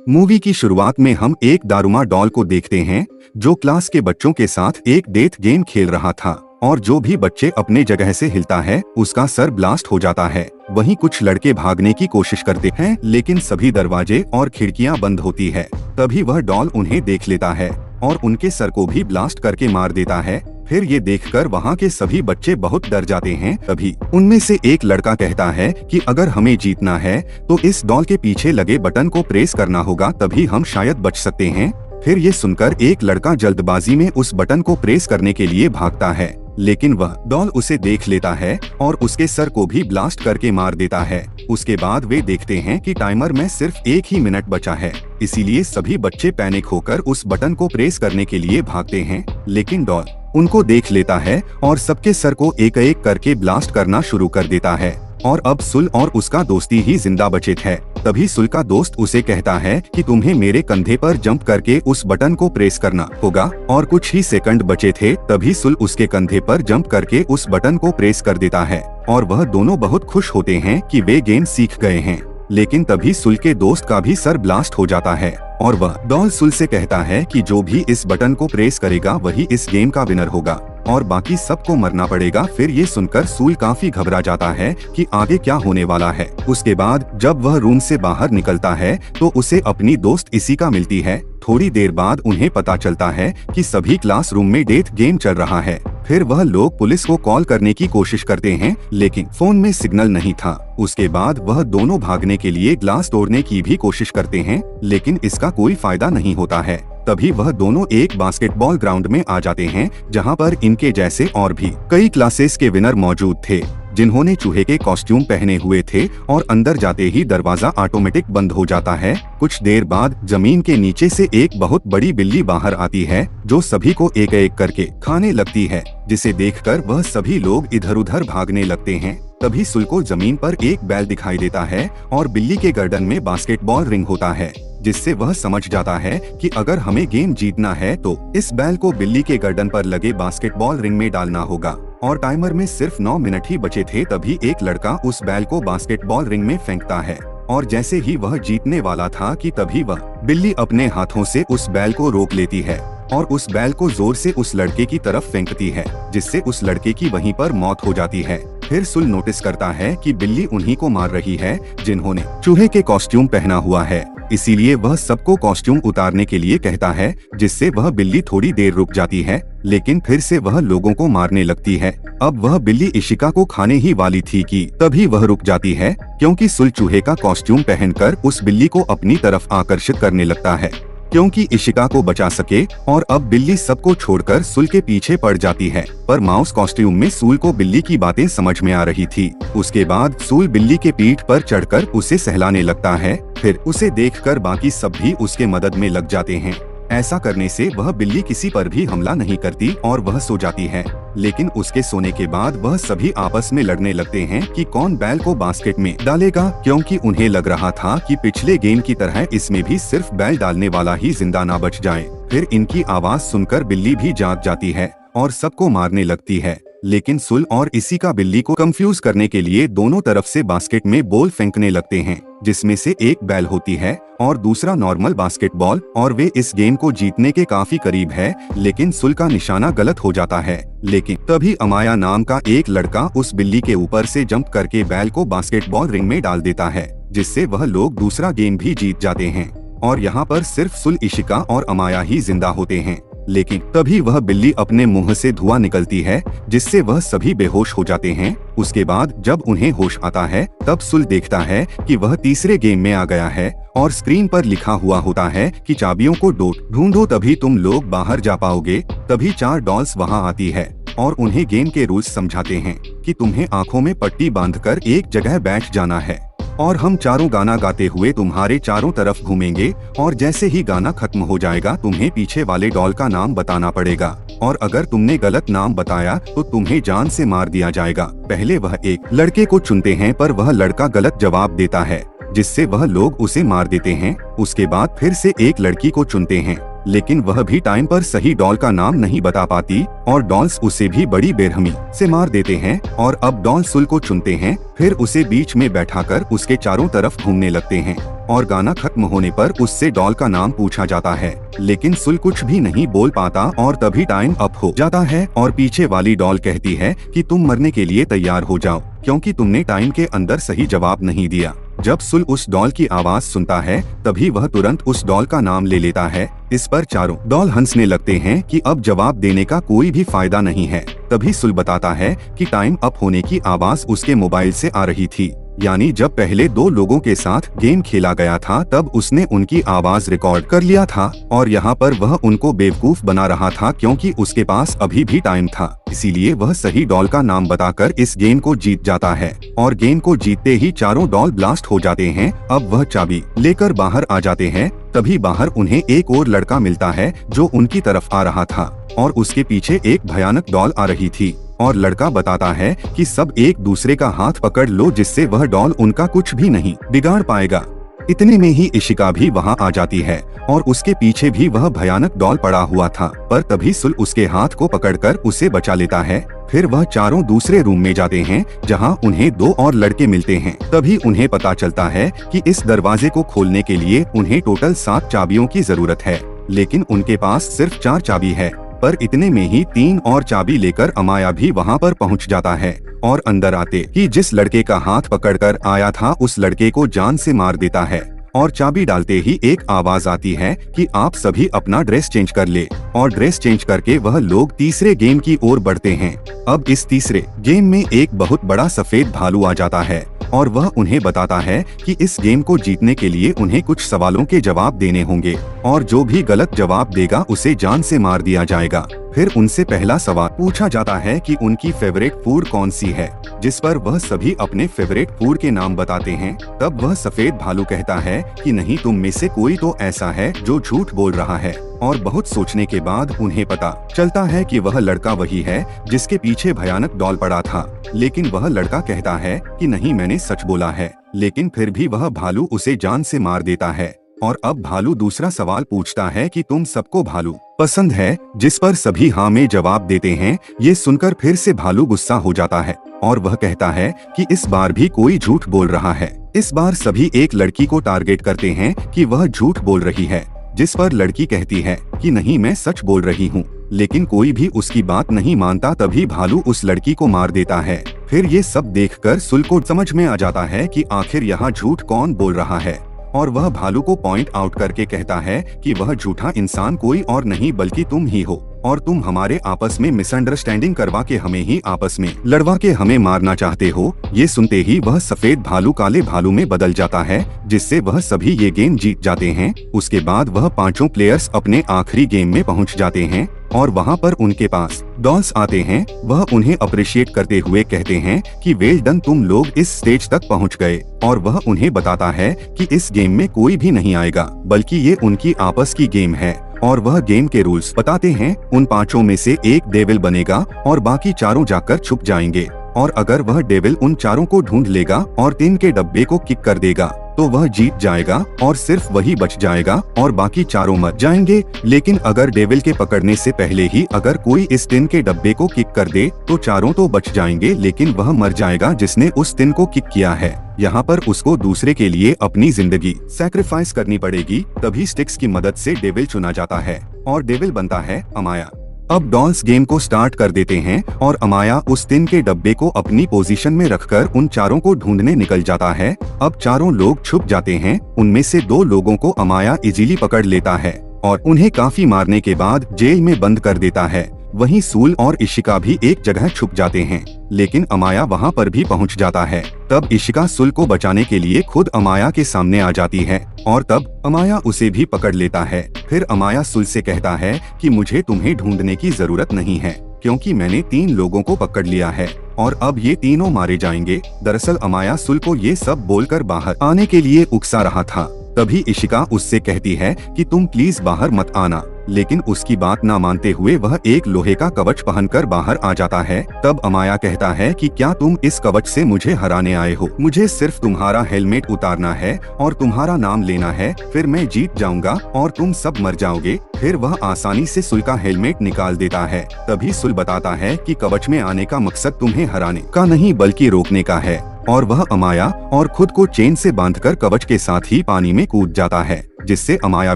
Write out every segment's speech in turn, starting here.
Movie की शुरुआत में हम एक दारूमा डॉल को देखते हैं जो क्लास के बच्चों के साथ एक डेथ गेम खेल रहा था और जो भी बच्चे अपने जगह से हिलता है उसका सर ब्लास्ट हो जाता है। वहीं कुछ लड़के भागने की कोशिश करते हैं लेकिन सभी दरवाजे और खिड़कियां बंद होती है। तभी वह डॉल उन्हें देख लेता है और उनके सर को भी ब्लास्ट करके मार देता है। फिर ये देखकर वहाँ के सभी बच्चे बहुत डर जाते हैं। तभी उनमें से एक लड़का कहता है कि अगर हमें जीतना है तो इस डॉल के पीछे लगे बटन को प्रेस करना होगा, तभी हम शायद बच सकते हैं। फिर ये सुनकर एक लड़का जल्दबाजी में उस बटन को प्रेस करने के लिए भागता है, लेकिन वह डॉल उसे देख लेता है और उसके सर को भी ब्लास्ट करके मार देता है। उसके बाद वे देखते हैं कि टाइमर में सिर्फ 1 ही मिनट बचा है, इसीलिए सभी बच्चे पैनिक होकर उस बटन को प्रेस करने के लिए भागते हैं, लेकिन डॉल उनको देख लेता है और सबके सर को एक एक करके ब्लास्ट करना शुरू कर देता है। और अब सुल और उसका दोस्ती ही जिंदा बचे थे। तभी सुल का दोस्त उसे कहता है कि तुम्हें मेरे कंधे पर जंप करके उस बटन को प्रेस करना होगा, और कुछ ही सेकंड बचे थे। तभी सुल उसके कंधे पर जंप करके उस बटन को प्रेस कर देता है और वह दोनों बहुत खुश होते हैं कि वे गेम सीख गए हैं। लेकिन तभी सुल के दोस्त का भी सर ब्लास्ट हो जाता है और वह डॉल सुल से कहता है कि जो भी इस बटन को प्रेस करेगा वही इस गेम का विनर होगा और बाकी सबको मरना पड़ेगा। फिर ये सुनकर सुल काफी घबरा जाता है कि आगे क्या होने वाला है। उसके बाद जब वह रूम से बाहर निकलता है तो उसे अपनी दोस्त इशिका मिलती है। थोड़ी देर बाद उन्हें पता चलता है कि सभी क्लासरूम में डेथ गेम चल रहा है। फिर वह लोग पुलिस को कॉल करने की कोशिश करते हैं लेकिन फोन में सिग्नल नहीं था। उसके बाद वह दोनों भागने के लिए ग्लास तोड़ने की भी कोशिश करते हैं लेकिन इसका कोई फायदा नहीं होता है। तभी वह दोनों एक बास्केटबॉल ग्राउंड में आ जाते हैं जहां पर इनके जैसे और भी कई क्लासेस के विनर मौजूद थे जिन्होंने चूहे के कॉस्ट्यूम पहने हुए थे, और अंदर जाते ही दरवाजा ऑटोमेटिक बंद हो जाता है। कुछ देर बाद जमीन के नीचे से एक बहुत बड़ी बिल्ली बाहर आती है जो सभी को एक एक करके खाने लगती है, जिसे देखकर वह सभी लोग इधर उधर भागने लगते हैं। तभी सुल को जमीन पर एक बैल दिखाई देता है और बिल्ली के गर्दन में बास्केटबॉल रिंग होता है, जिससे वह समझ जाता है कि अगर हमें गेम जीतना है तो इस बैल को बिल्ली के गर्दन पर लगे बास्केटबॉल रिंग में डालना होगा। और टाइमर में सिर्फ 9 मिनट ही बचे थे। तभी एक लड़का उस बैल को बास्केटबॉल रिंग में फेंकता है और जैसे ही वह जीतने वाला था कि तभी वह बिल्ली अपने हाथों से उस बैल को रोक लेती है और उस बैल को जोर से उस लड़के की तरफ फेंकती है, जिससे उस लड़के की वहीं पर मौत हो जाती है। फिर सुल नोटिस करता है कि बिल्ली उन्हीं को मार रही है जिन्होंने चूहे के कॉस्ट्यूम पहना हुआ है, इसीलिए वह सबको कॉस्ट्यूम उतारने के लिए कहता है, जिससे वह बिल्ली थोड़ी देर रुक जाती है लेकिन फिर से वह लोगों को मारने लगती है। अब वह बिल्ली इशिका को खाने ही वाली थी कि तभी वह रुक जाती है क्योंकि सुल चूहे का कॉस्ट्यूम पहनकर उस बिल्ली को अपनी तरफ आकर्षित करने लगता है क्योंकि इशिका को बचा सके, और अब बिल्ली सबको छोड़कर सुल के पीछे पड़ जाती है। पर माउस कॉस्ट्यूम में सुल को बिल्ली की बातें समझ में आ रही थी। उसके बाद सुल बिल्ली के पीठ पर चढ़कर उसे सहलाने लगता है। फिर उसे देखकर बाकी सब भी उसके मदद में लग जाते हैं। ऐसा करने से वह बिल्ली किसी पर भी हमला नहीं करती और वह सो जाती है। लेकिन उसके सोने के बाद वह सभी आपस में लड़ने लगते हैं कि कौन बैल को बास्केट में डालेगा, क्योंकि उन्हें लग रहा था कि पिछले गेम की तरह इसमें भी सिर्फ बैल डालने वाला ही जिंदा ना बच जाए। फिर इनकी आवाज सुनकर बिल्ली भी जाग जाती है और सबको मारने लगती है, लेकिन सुल और इशिका बिल्ली को कंफ्यूज करने के लिए दोनों तरफ से बास्केट में बॉल फेंकने लगते हैं, जिसमें से एक बैल होती है और दूसरा नॉर्मल बास्केटबॉल, और वे इस गेम को जीतने के काफी करीब है। लेकिन सुल का निशाना गलत हो जाता है। लेकिन तभी अमाया नाम का एक लड़का उस बिल्ली के ऊपर से जंप करके बैल को बास्केटबॉल रिंग में डाल देता है, जिससे वह लोग दूसरा गेम भी जीत जाते हैं और यहाँ पर सिर्फ सुल, इशिका और अमाया ही जिंदा होते हैं। लेकिन तभी वह बिल्ली अपने मुंह से धुआं निकलती है, जिससे वह सभी बेहोश हो जाते हैं। उसके बाद जब उन्हें होश आता है तब सुल देखता है कि वह तीसरे गेम में आ गया है और स्क्रीन पर लिखा हुआ होता है कि चाबियों को ढूंढो तभी तुम लोग बाहर जा पाओगे। तभी 4 डॉल्स वहां आती है और उन्हें गेम के रूल्स समझाते हैं कि तुम्हें आंखों में पट्टी बांधकर एक जगह बैठ जाना है और हम चारों गाना गाते हुए तुम्हारे चारों तरफ घूमेंगे, और जैसे ही गाना खत्म हो जाएगा तुम्हें पीछे वाले डॉल का नाम बताना पड़ेगा, और अगर तुमने गलत नाम बताया तो तुम्हें जान से मार दिया जाएगा। पहले वह एक लड़के को चुनते हैं पर वह लड़का गलत जवाब देता है, जिससे वह लोग उसे मार देते हैं। उसके बाद फिर से एक लड़की को चुनते हैं लेकिन वह भी टाइम पर सही डॉल का नाम नहीं बता पाती और डॉल्स उसे भी बड़ी बेरहमी से मार देते हैं। और अब डॉल सुल को चुनते हैं, फिर उसे बीच में बैठाकर उसके चारों तरफ घूमने लगते हैं और गाना खत्म होने पर उससे डॉल का नाम पूछा जाता है, लेकिन सुल कुछ भी नहीं बोल पाता और तभी टाइम अप हो जाता है और पीछे वाली डॉल कहती है कि तुम मरने के लिए तैयार हो जाओ क्योंकि तुमने टाइम के अंदर सही जवाब नहीं दिया। जब सुल उस डॉल की आवाज सुनता है तभी वह तुरंत उस डॉल का नाम ले लेता है। इस पर चारों डॉल हंसने लगते हैं कि अब जवाब देने का कोई भी फायदा नहीं है। तभी सुल बताता है कि टाइम अप होने की आवाज उसके मोबाइल से आ रही थी, यानी जब पहले 2 लोगों के साथ गेम खेला गया था तब उसने उनकी आवाज रिकॉर्ड कर लिया था और यहाँ पर वह उनको बेवकूफ बना रहा था क्योंकि उसके पास अभी भी टाइम था। इसीलिए वह सही डॉल का नाम बताकर इस गेम को जीत जाता है और गेम को जीतते ही चारों डॉल ब्लास्ट हो जाते हैं। अब वह चाबी लेकर बाहर आ जाते हैं, तभी बाहर उन्हें एक और लड़का मिलता है जो उनकी तरफ आ रहा था और उसके पीछे एक भयानक डॉल आ रही थी और लड़का बताता है कि सब एक दूसरे का हाथ पकड़ लो जिससे वह डॉल उनका कुछ भी नहीं बिगाड़ पाएगा। इतने में ही इशिका भी वहां आ जाती है और उसके पीछे भी वह भयानक डॉल पड़ा हुआ था, पर तभी सुल उसके हाथ को पकड़कर उसे बचा लेता है। फिर वह चारों दूसरे रूम में जाते हैं जहां उन्हें 2 और लड़के मिलते हैं। तभी उन्हें पता चलता है कि इस दरवाजे को खोलने के लिए उन्हें टोटल 7 चाबियों की जरूरत है, लेकिन उनके पास सिर्फ 4 चाबी है। पर इतने में ही 3 और चाबी लेकर अमाया भी वहां पर पहुंच जाता है और अंदर आते ही जिस लड़के का हाथ पकड़कर आया था उस लड़के को जान से मार देता है और चाबी डालते ही एक आवाज आती है कि आप सभी अपना ड्रेस चेंज कर ले और ड्रेस चेंज करके वह लोग तीसरे गेम की ओर बढ़ते हैं। अब इस तीसरे गेम में एक बहुत बड़ा सफेद भालू आ जाता है और वह उन्हें बताता है कि इस गेम को जीतने के लिए उन्हें कुछ सवालों के जवाब देने होंगे और जो भी गलत जवाब देगा उसे जान से मार दिया जाएगा। फिर उनसे पहला सवाल पूछा जाता है कि उनकी फेवरेट फूड कौन सी है, जिस पर वह सभी अपने फेवरेट फूड के नाम बताते हैं। तब वह सफेद भालू कहता है कि नहीं, तुम में से कोई तो ऐसा है जो झूठ बोल रहा है। और बहुत सोचने के बाद उन्हें पता चलता है कि वह लड़का वही है जिसके पीछे भयानक डॉल पड़ा था, लेकिन वह लड़का कहता है कि नहीं, मैंने सच बोला है। लेकिन फिर भी वह भालू उसे जान से मार देता है। और अब भालू दूसरा सवाल पूछता है कि तुम सबको भालू पसंद है, जिस पर सभी हाँ में जवाब देते हैं। ये सुनकर फिर से भालू गुस्सा हो जाता है और वह कहता है कि इस बार भी कोई झूठ बोल रहा है। इस बार सभी एक लड़की को टारगेट करते हैं कि वह झूठ बोल रही है, जिस पर लड़की कहती है कि नहीं, मैं सच बोल रही हूँ, लेकिन कोई भी उसकी बात नहीं मानता। तभी भालू उस लड़की को मार देता है। फिर ये सब देखकर सुल को समझ में आ जाता है कि आखिर यहाँ झूठ कौन बोल रहा है और वह भालू को पॉइंट आउट करके कहता है कि वह झूठा इंसान कोई और नहीं बल्कि तुम ही हो और तुम हमारे आपस में मिसअंडरस्टैंडिंग करवा के हमें ही आपस में लड़वा के हमें मारना चाहते हो। ये सुनते ही वह सफेद भालू काले भालू में बदल जाता है, जिससे वह सभी ये गेम जीत जाते हैं। उसके बाद वह 5 प्लेयर्स अपने आखिरी गेम में पहुंच जाते हैं और वहां पर उनके पास डॉल्स आते हैं। वह उन्हें अप्रिशिएट करते हुए कहते हैं कि वेल डन, तुम लोग इस स्टेज तक पहुंच गए। और वह उन्हें बताता है कि इस गेम में कोई भी नहीं आएगा, बल्कि ये उनकी आपस की गेम है। और वह गेम के रूल्स बताते हैं। उन 5 में से एक डेविल बनेगा और बाकी 4 जाकर छुप जाएंगे, और अगर वह डेविल उन 4 को ढूंढ लेगा और 3 के डब्बे को किक कर देगा तो वह जीत जाएगा और सिर्फ वही बच जाएगा और बाकी 4 मर जाएंगे। लेकिन अगर डेविल के पकड़ने से पहले ही अगर कोई इस 3 के डब्बे को किक कर दे तो 4 तो बच जाएंगे, लेकिन वह मर जाएगा जिसने उस 3 को किक किया है। यहाँ पर उसको दूसरे के लिए अपनी जिंदगी सैक्रिफाइस करनी पड़ेगी। तभी स्टिक्स की मदद से डेविल चुना जाता है और डेविल बनता है अमाया। अब डॉल्स गेम को स्टार्ट कर देते हैं और अमाया उस 3 के डब्बे को अपनी पोजीशन में रखकर उन 4 को ढूंढने निकल जाता है। अब 4 लोग छुप जाते हैं। उनमें से 2 लोगों को अमाया इजीली पकड़ लेता है और उन्हें काफी मारने के बाद जेल में बंद कर देता है। वहीं सूल और इशिका भी एक जगह छुप जाते हैं, लेकिन अमाया वहां पर भी पहुंच जाता है। तब इशिका सुल को बचाने के लिए खुद अमाया के सामने आ जाती है और तब अमाया उसे भी पकड़ लेता है। फिर अमाया सुल से कहता है कि मुझे तुम्हें ढूंढने की जरूरत नहीं है, क्योंकि मैंने 3 लोगों को पकड़ लिया है और अब ये तीनों मारे जाएंगे। दरअसल अमाया सुल को ये सब बोलकर बाहर आने के लिए उकसा रहा था। तभी इशिका उससे कहती है कि तुम प्लीज बाहर मत आना, लेकिन उसकी बात ना मानते हुए वह एक लोहे का कवच पहनकर बाहर आ जाता है। तब अमाया कहता है कि क्या तुम इस कवच से मुझे हराने आए हो? मुझे सिर्फ तुम्हारा हेलमेट उतारना है और तुम्हारा नाम लेना है, फिर मैं जीत जाऊंगा और तुम सब मर जाओगे। फिर वह आसानी से सुल का हेलमेट निकाल देता है। तभी सुल बताता है कि कवच में आने का मकसद तुम्हें हराने का नहीं बल्कि रोकने का है, और वह अमाया और खुद को चेन से बांधकर कवच के साथ ही पानी में कूद जाता है, जिससे अमाया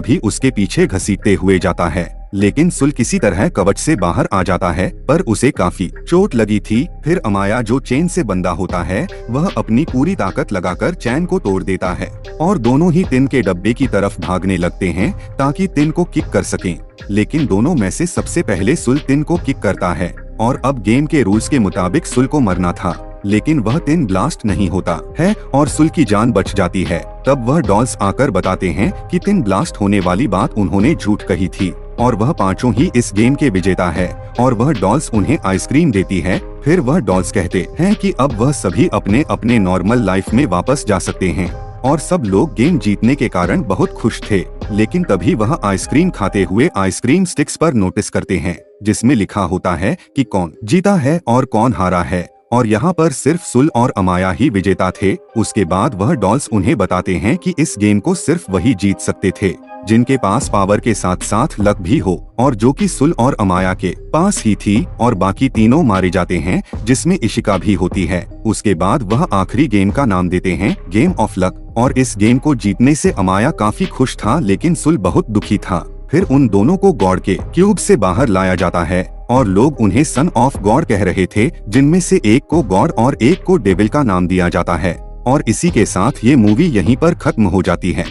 भी उसके पीछे घसीटते हुए जाता है। लेकिन सुल किसी तरह कवच से बाहर आ जाता है, पर उसे काफी चोट लगी थी। फिर अमाया जो चेन से बंधा होता है वह अपनी पूरी ताकत लगाकर चैन को तोड़ देता है और दोनों ही टिन के डब्बे की तरफ भागने लगते हैं ताकि टिन को किक कर सकें। लेकिन दोनों में से सबसे पहले सुल टिन को किक करता है और अब गेम के रूल्स के मुताबिक सुल को मरना था, लेकिन वह टिन ब्लास्ट नहीं होता है और सुल की जान बच जाती है। तब वह डॉल्स आकर बताते हैं कि टिन ब्लास्ट होने वाली बात उन्होंने झूठ कही थी और वह पांचों ही इस गेम के विजेता है, और वह डॉल्स उन्हें आइसक्रीम देती है। फिर वह डॉल्स कहते हैं कि अब वह सभी अपने अपने नॉर्मल लाइफ में वापस जा सकते हैं और सब लोग गेम जीतने के कारण बहुत खुश थे। लेकिन तभी वह आइसक्रीम खाते हुए आइसक्रीम स्टिक्स पर नोटिस करते हैं जिसमें लिखा होता है कि कौन जीता है और कौन हारा है, और यहाँ पर सिर्फ सुल और अमाया ही विजेता थे। उसके बाद वह डॉल्स उन्हें बताते हैं कि इस गेम को सिर्फ वही जीत सकते थे जिनके पास पावर के साथ साथ लक भी हो, और जो कि सुल और अमाया के पास ही थी, और बाकी तीनों मारे जाते हैं जिसमें इशिका भी होती है। उसके बाद वह आखिरी गेम का नाम देते हैं गेम ऑफ लक, और इस गेम को जीतने से अमाया काफी खुश था लेकिन सुल बहुत दुखी था। फिर उन दोनों को गॉड के क्यूब से बाहर लाया जाता है और लोग उन्हें सन ऑफ गॉड कह रहे थे, जिनमें से एक को गॉड और एक को डेविल का नाम दिया जाता है। और इसी के साथ ये मूवी यहीं पर खत्म हो जाती है।